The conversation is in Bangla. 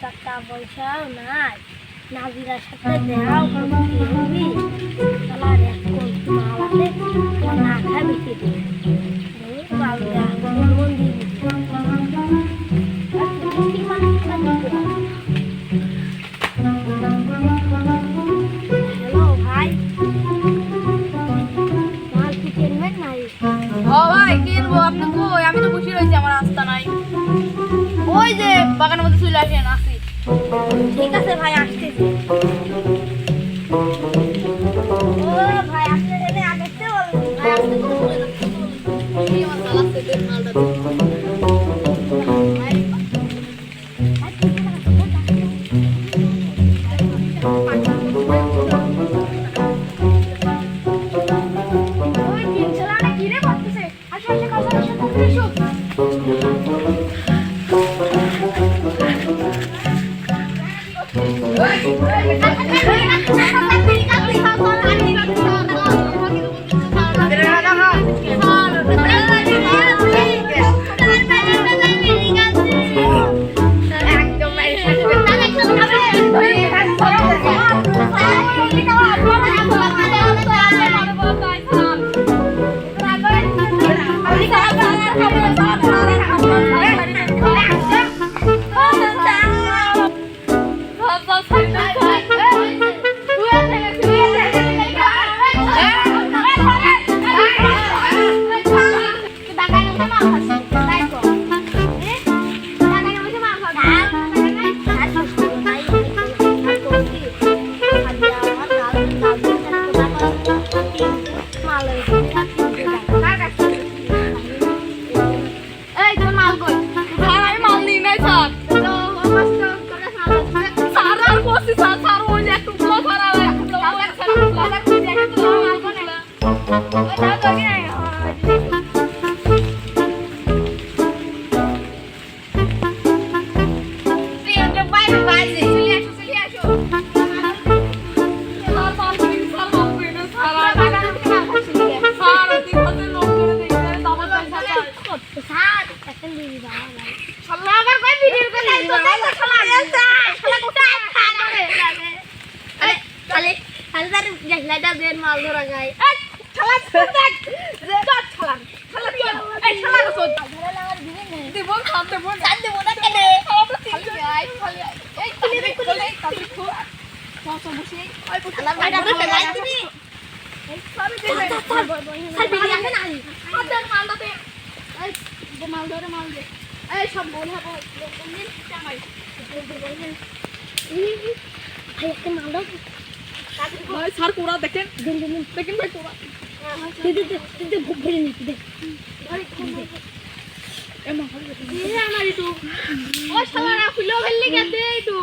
টাকা পয়সাও নাই নাজিরার সাথে দেখাও করতে হবি শালার এক কোটি মাল আছে না খাবি কি বাবুরা মন দিয়ে হ্যালো ভাই মাল কি কিনবেন নাই ও ভাই কিনবো আপনি কই আমি তো বসে রয়েছি আমার রাস্তা নাই ওই যে বাগানের মধ্যে চলে আসেন আসি ঠিক আছে ভাই আসতেছি ও ভাই আপনি এনে আগে আসতে বলুন ভাই আসতে তো বলে যাচ্ছে এই আমার চালাচ্ছে দেন মালটা মাল ধরা যায় সব বলে ভাই স্যার কোড়া দেখেন দেখেন ভাই কোড়া ভুক ভরে নিচ্ছি দেখ আমার একটু ও শালারা ফুলো ফেললি গেছে একটু